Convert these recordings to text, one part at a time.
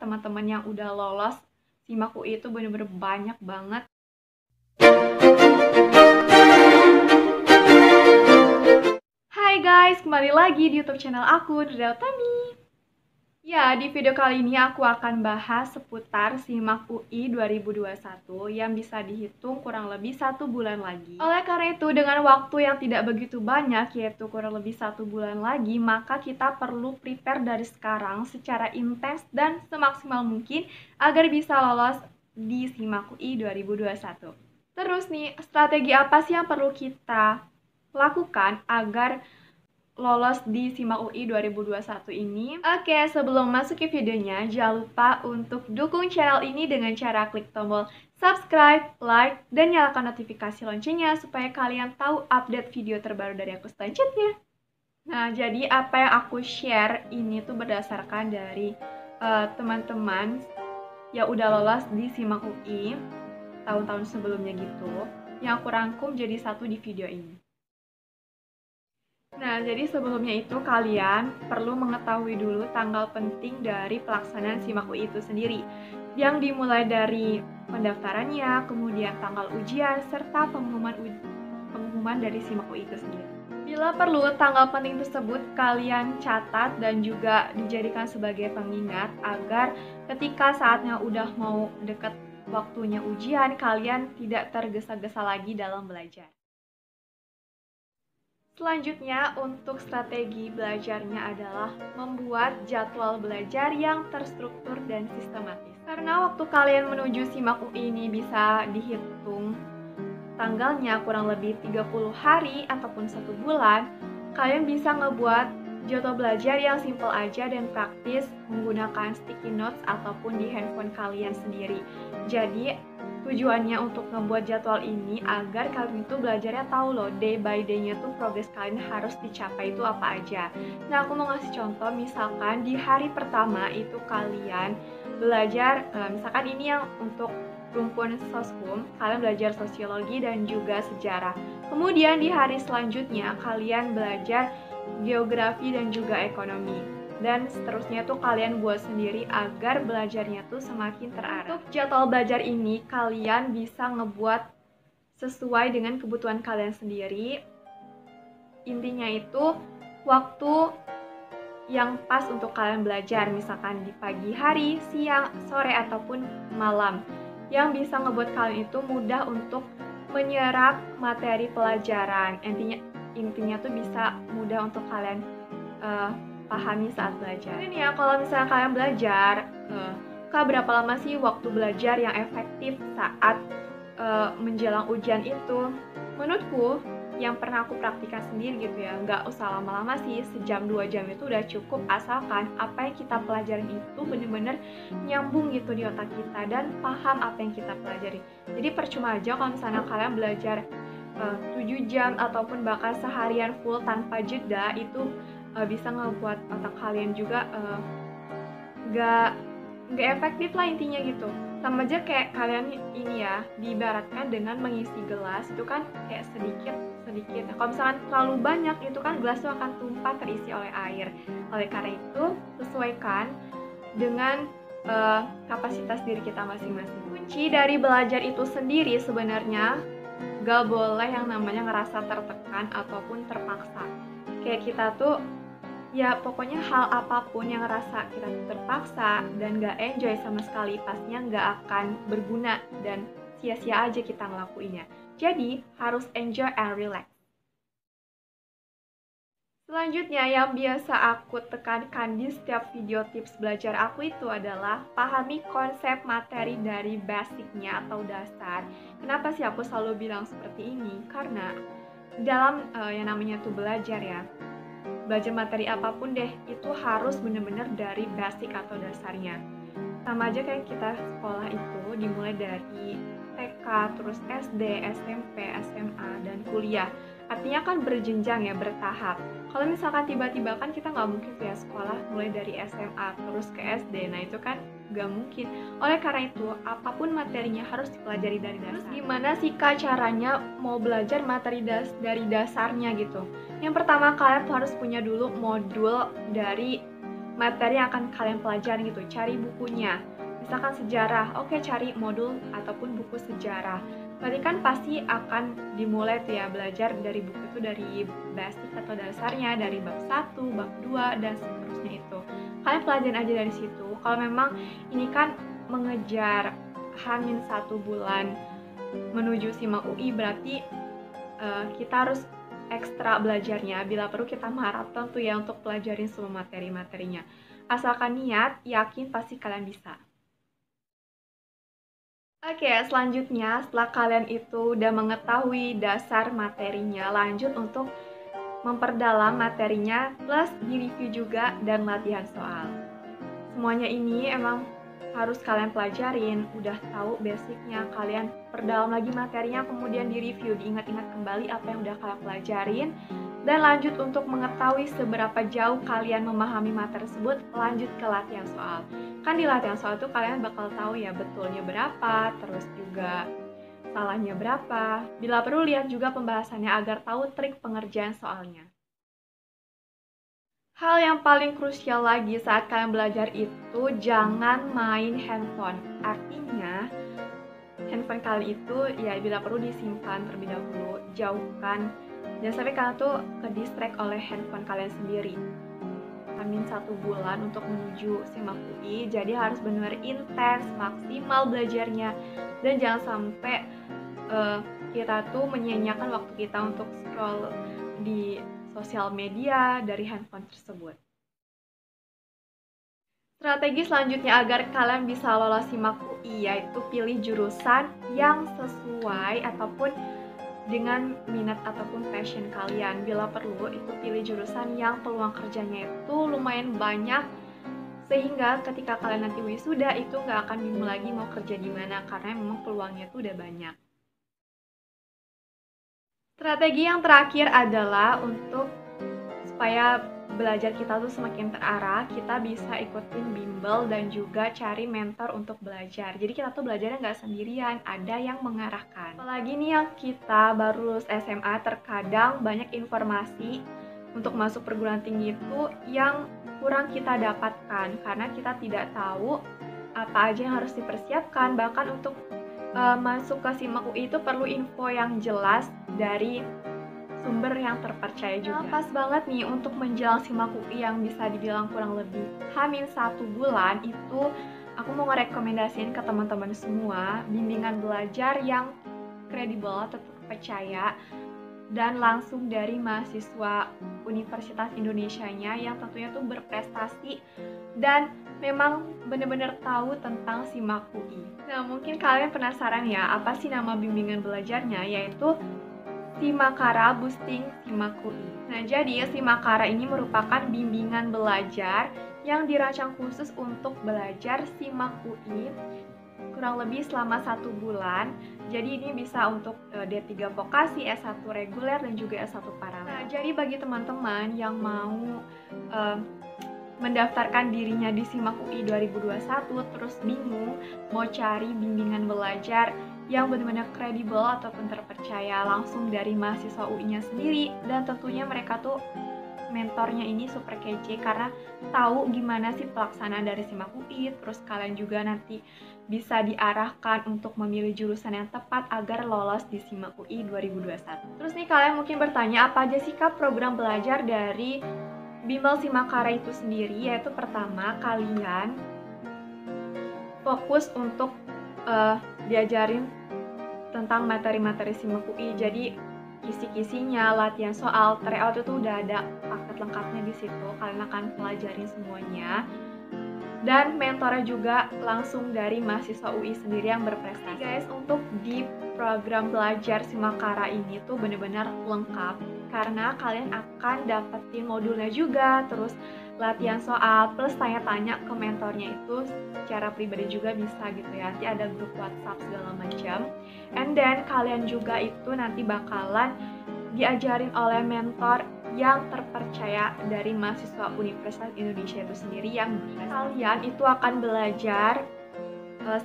teman-teman yang udah lolos SIMAK UI itu bener-bener banyak banget. Hai guys, kembali lagi di YouTube channel aku, Dada Utami. Ya, di video kali ini aku akan bahas seputar SIMAK UI 2021 yang bisa dihitung kurang lebih 1 bulan lagi. Oleh karena itu, dengan waktu yang tidak begitu banyak, yaitu kurang lebih 1 bulan lagi, maka kita perlu prepare dari sekarang secara intens dan semaksimal mungkin agar bisa lolos di SIMAK UI 2021. Terus nih, strategi apa sih yang perlu kita lakukan agar lolos di SIMAK UI 2021 ini? Oke, sebelum masuk ke videonya, jangan lupa untuk dukung channel ini dengan cara klik tombol subscribe, like, dan nyalakan notifikasi loncengnya supaya kalian tahu update video terbaru dari aku selanjutnya. Nah, jadi apa yang aku share ini tuh berdasarkan dari teman-teman yang udah lolos di SIMAK UI tahun-tahun sebelumnya gitu, yang aku rangkum jadi satu di video ini. Nah, jadi sebelumnya itu kalian perlu mengetahui dulu tanggal penting dari pelaksanaan SIMAK UI itu sendiri, yang dimulai dari pendaftarannya, kemudian tanggal ujian, serta pengumuman dari SIMAK UI itu sendiri. Bila perlu, tanggal penting tersebut kalian catat dan juga dijadikan sebagai pengingat agar ketika saatnya udah mau deket waktunya ujian, kalian tidak tergesa-gesa lagi dalam belajar. Selanjutnya, untuk strategi belajarnya adalah membuat jadwal belajar yang terstruktur dan sistematis. Karena waktu kalian menuju SIMAK UI ini bisa dihitung tanggalnya kurang lebih 30 hari ataupun 1 bulan, kalian bisa ngebuat jadwal belajar yang simple aja dan praktis menggunakan sticky notes ataupun di handphone kalian sendiri. Jadi, tujuannya untuk ngebuat jadwal ini agar kalian itu belajarnya tahu loh, day by day-nya tuh progres kalian harus dicapai itu apa aja. Nah, aku mau ngasih contoh, misalkan di hari pertama itu kalian belajar, misalkan ini yang untuk rumpun soskum, kalian belajar sosiologi dan juga sejarah. Kemudian di hari selanjutnya kalian belajar geografi dan juga ekonomi. Dan seterusnya tuh kalian buat sendiri agar belajarnya tuh semakin terarah. Untuk jadwal belajar ini kalian bisa ngebuat sesuai dengan kebutuhan kalian sendiri. Intinya itu waktu yang pas untuk kalian belajar, misalkan di pagi hari, siang, sore, ataupun malam, yang bisa ngebuat kalian itu mudah untuk menyerap materi pelajaran. Intinya tuh bisa mudah untuk kalian pahami saat belajar. Ini ya, kalau misalnya kalian belajar, Kak, berapa lama sih waktu belajar yang efektif saat menjelang ujian itu? Menurutku, yang pernah aku praktikan sendiri gitu ya, nggak usah lama-lama sih, sejam 2 jam itu udah cukup, asalkan apa yang kita pelajarin itu bener-bener nyambung gitu di otak kita dan paham apa yang kita pelajari. Jadi percuma aja kalau misalnya kalian belajar 7 jam ataupun bahkan seharian full tanpa jeda, itu bisa ngebuat otak kalian juga nggak efektif lah intinya gitu. Sama aja kayak kalian ini ya, diibaratkan dengan mengisi gelas, itu kan kayak sedikit. Nah, kalau misalkan terlalu banyak, itu kan gelas itu akan tumpah terisi oleh air. Oleh karena itu, sesuaikan dengan kapasitas diri kita masing-masing. Kunci dari belajar itu sendiri sebenarnya gak boleh yang namanya ngerasa tertekan ataupun terpaksa. Kayak kita tuh, ya pokoknya hal apapun yang ngerasa kita terpaksa dan gak enjoy sama sekali, pastinya gak akan berguna dan sia-sia aja kita ngelakuinnya. Jadi, harus enjoy and relax. Selanjutnya, yang biasa aku tekankan di setiap video tips belajar aku itu adalah pahami konsep materi dari basicnya atau dasar. Kenapa sih aku selalu bilang seperti ini? Karena dalam yang namanya tuh belajar ya, belajar materi apapun deh, itu harus bener-bener dari basic atau dasarnya. Sama aja kayak kita sekolah itu dimulai dari TK, terus SD, SMP, SMA, dan kuliah. Artinya kan berjenjang ya, bertahap. Kalau misalkan tiba-tiba kan kita nggak mungkin ya sekolah mulai dari SMA terus ke SD, nah itu kan nggak mungkin. Oleh karena itu, apapun materinya harus dipelajari dari dasar. Terus gimana sih Kak caranya mau belajar materi dari dasarnya gitu? Yang pertama, kalian tuh harus punya dulu modul dari materi yang akan kalian pelajari gitu. Cari bukunya. Misalkan sejarah, oke cari modul ataupun buku sejarah. Berarti kan pasti akan dimulai tuh ya belajar dari buku itu dari basic atau dasarnya, dari bab 1, bab 2, dan seterusnya itu. Kalian pelajarin aja dari situ. Kalau memang ini kan mengejar H-1 bulan menuju SIMAK UI, berarti kita harus ekstra belajarnya. Bila perlu kita maraton tuh ya untuk pelajarin semua materi-materinya. Asalkan niat, yakin pasti kalian bisa. Oke, selanjutnya setelah kalian itu udah mengetahui dasar materinya, lanjut untuk memperdalam materinya plus di-review juga dan latihan soal. Semuanya ini emang harus kalian pelajarin, udah tahu basicnya, kalian perdalam lagi materinya, kemudian di-review, diingat-ingat kembali apa yang udah kalian pelajarin, dan lanjut untuk mengetahui seberapa jauh kalian memahami materi tersebut, lanjut ke latihan soal. Kan di latihan soal itu kalian bakal tahu ya betulnya berapa, terus juga salahnya berapa. Bila perlu lihat juga pembahasannya agar tahu trik pengerjaan soalnya. Hal yang paling krusial lagi saat kalian belajar itu jangan main handphone. Artinya, handphone kalian itu ya bila perlu disimpan terlebih dahulu, jauhkan. Jangan sampai kalian tuh ke-distract oleh handphone kalian sendiri. Amin 1 bulan untuk menuju SIMAK UI, jadi harus benar-benar intens, maksimal belajarnya. Dan jangan sampai kita tuh menyia-nyiakan waktu kita untuk scroll di sosial media dari handphone tersebut. Strategi selanjutnya agar kalian bisa lolos SIMAK UI yaitu pilih jurusan yang sesuai ataupun dengan minat ataupun passion kalian. Bila perlu itu pilih jurusan yang peluang kerjanya itu lumayan banyak, sehingga ketika kalian nanti wisuda itu nggak akan bingung lagi mau kerja di mana karena memang peluangnya itu udah banyak. Strategi yang terakhir adalah untuk supaya belajar kita tuh semakin terarah, kita bisa ikutin bimbel dan juga cari mentor untuk belajar. Jadi kita tuh belajarnya nggak sendirian, ada yang mengarahkan. Apalagi nih yang kita baru lulus SMA, terkadang banyak informasi untuk masuk perguruan tinggi itu yang kurang kita dapatkan karena kita tidak tahu apa aja yang harus dipersiapkan. Bahkan untuk masuk ke SIMAK UI itu perlu info yang jelas dari sumber yang terpercaya juga. Pas banget nih untuk menjelang SIMAK UI yang bisa dibilang kurang lebih H-1 bulan itu aku mau ngerekomendasiin ke teman-teman semua bimbingan belajar yang kredibel atau terpercaya dan langsung dari mahasiswa Universitas Indonesianya yang tentunya tuh berprestasi dan memang benar-benar tahu tentang SIMAK UI. Nah, mungkin kalian penasaran ya, apa sih nama bimbingan belajarnya? Yaitu Simakara Boosting SIMAK UI. Nah, jadi Simakara ini merupakan bimbingan belajar yang dirancang khusus untuk belajar SIMAK UI kurang lebih selama 1 bulan. Jadi ini bisa untuk D3 vokasi, S1 reguler, dan juga S1 paralel. Nah, jadi bagi teman-teman yang mau mendaftarkan dirinya di SIMAK UI 2021 terus bingung mau cari bimbingan belajar yang benar-benar kredibel ataupun terpercaya langsung dari mahasiswa UI-nya sendiri, dan tentunya mereka tuh mentornya ini super kece karena tahu gimana sih pelaksanaan dari SIMAK UI, terus kalian juga nanti bisa diarahkan untuk memilih jurusan yang tepat agar lolos di SIMAK UI 2021. Terus nih kalian mungkin bertanya, apa aja sih Kak program belajar dari bimbel Simakara itu sendiri? Yaitu pertama, kalian fokus untuk diajarin tentang materi-materi SIMAK UI. Jadi kisi-kisinya, latihan soal, tryout itu udah ada paket lengkapnya di situ. Kalian akan pelajarin semuanya. Dan mentornya juga langsung dari mahasiswa UI sendiri yang berprestasi. Guys, untuk di program belajar Simakara ini tuh bener-bener lengkap karena kalian akan dapetin modulnya juga, terus latihan soal, plus tanya-tanya ke mentornya itu secara pribadi juga bisa gitu ya. Nanti ada grup WhatsApp segala macam. And then kalian juga itu nanti bakalan diajarin oleh mentor yang terpercaya dari mahasiswa Universitas Indonesia itu sendiri yang kalian itu akan belajar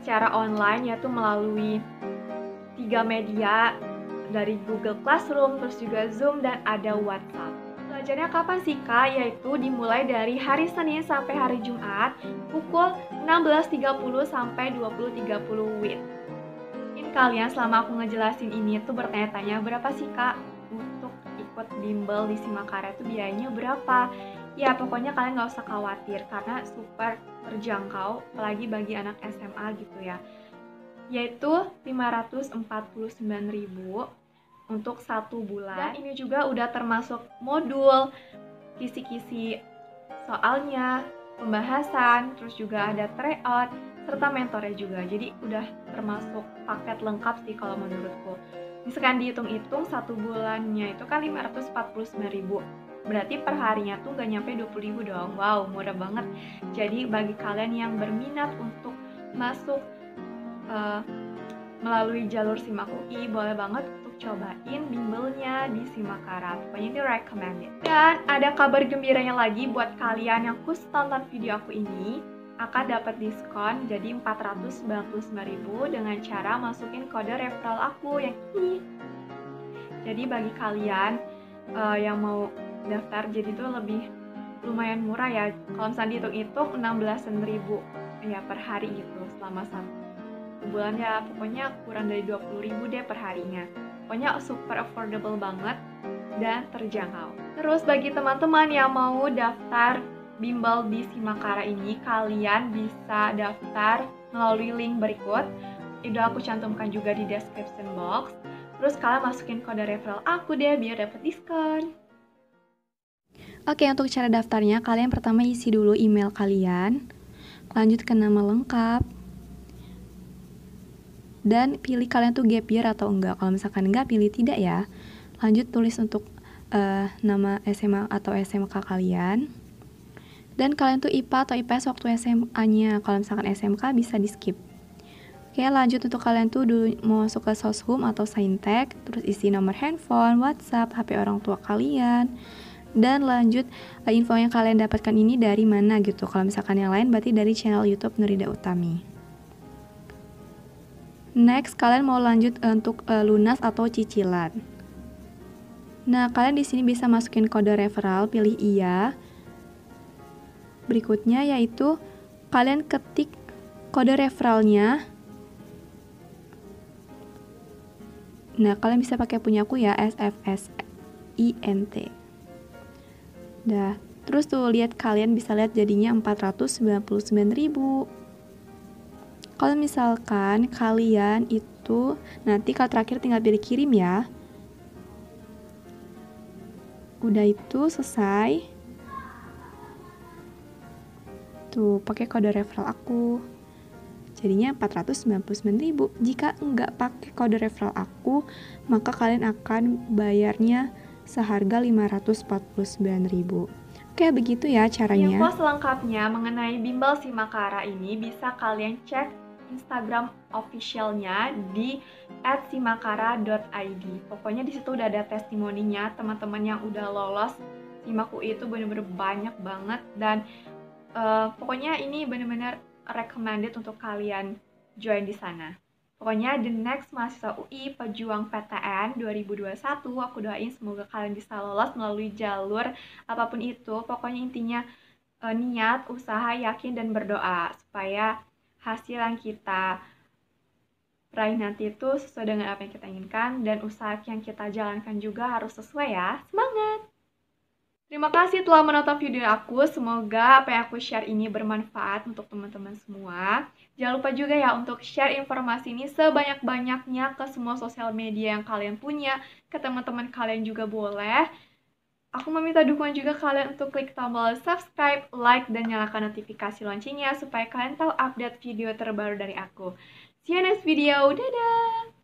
secara online yaitu melalui 3 media dari Google Classroom, terus juga Zoom, dan ada WhatsApp. Belajarnya kapan sih Kak? Yaitu dimulai dari hari Senin sampai hari Jumat pukul 16.30 sampai 20.30 WIB. Mungkin kalian selama aku ngejelasin ini tuh bertanya-tanya berapa sih Kak untuk ikut bimbel di Simakara itu biayanya berapa? Ya pokoknya kalian nggak usah khawatir karena super terjangkau apalagi bagi anak SMA gitu ya. Yaitu 549.000 untuk 1 bulan. Dan ini juga udah termasuk modul, kisi-kisi soalnya, pembahasan, terus juga ada tryout, serta mentornya juga. Jadi udah termasuk paket lengkap sih kalau menurutku. Misalkan dihitung-hitung 1 bulannya itu kan 549.000. Berarti per harinya tuh gak nyampe 20.000 dong. Wow, murah banget. Jadi bagi kalian yang berminat untuk masuk melalui jalur SIMAK UI, boleh banget untuk cobain bimbelnya di Simakara. Pokoknya ini recommended. Dan ada kabar gembiranya lagi buat kalian yang khusus tonton video aku ini, akan dapat diskon jadi 499.000 dengan cara masukin kode referral aku yang ini. Jadi bagi kalian yang mau daftar, jadi itu lebih lumayan murah ya. Kalau misalnya dihitung-hitung 16.000 ya per hari gitu selama 1 bulan ya, pokoknya kurang dari 20.000 deh per harinya. Pokoknya super affordable banget dan terjangkau. Terus bagi teman-teman yang mau daftar bimbel di Simakara ini, kalian bisa daftar melalui link berikut. Udah aku cantumkan juga di description box. Terus kalian masukin kode referral aku deh biar dapat diskon. Oke, untuk cara daftarnya, kalian pertama isi dulu email kalian, lanjut ke nama lengkap, dan pilih kalian tuh gap year atau enggak. Kalau misalkan enggak, pilih tidak ya. Lanjut tulis untuk nama SMA atau SMK kalian, dan kalian tuh IPA atau IPS waktu SMA-nya. Kalau misalkan SMK bisa di skip. Oke, lanjut untuk kalian tuh dulu mau masuk ke Soshum atau Saintek, terus isi nomor handphone, WhatsApp, HP orang tua kalian, dan lanjut info yang kalian dapatkan ini dari mana gitu. Kalau misalkan yang lain berarti dari channel YouTube Nurida Utami. Next, kalian mau lanjut untuk lunas atau cicilan. Nah, kalian di sini bisa masukin kode referral, pilih iya. Berikutnya yaitu kalian ketik kode referralnya. Nah, kalian bisa pakai punyaku ya, SFSINT. Dah, terus tuh lihat, kalian bisa lihat jadinya 499.000. Kalau misalkan kalian itu nanti kalau terakhir tinggal pilih kirim ya. Udah itu selesai. Tuh, pakai kode referral aku. Jadinya 499.000. Jika enggak pakai kode referral aku, maka kalian akan bayarnya seharga 549.000. Oke, begitu ya caranya. Info selengkapnya mengenai bimbel Simakara ini bisa kalian cek Instagram officialnya di @simakara.id. Pokoknya di situ udah ada testimoninya teman-teman yang udah lolos SIMAK UI itu bener-bener banyak banget, dan pokoknya ini bener-bener recommended untuk kalian join di sana. Pokoknya the next mahasiswa UI pejuang PTN 2021, aku doain semoga kalian bisa lolos melalui jalur apapun itu. Pokoknya intinya niat, usaha, yakin, dan berdoa supaya hasil yang kita raih nanti itu sesuai dengan apa yang kita inginkan, dan usaha yang kita jalankan juga harus sesuai ya. Semangat! Terima kasih telah menonton video aku. Semoga apa yang aku share ini bermanfaat untuk teman-teman semua. Jangan lupa juga ya untuk share informasi ini sebanyak-banyaknya ke semua sosial media yang kalian punya. Ke teman-teman kalian juga boleh. Aku meminta dukungan juga kalian untuk klik tombol subscribe, like, dan nyalakan notifikasi loncengnya supaya kalian tahu update video terbaru dari aku. See you next video. Dadah!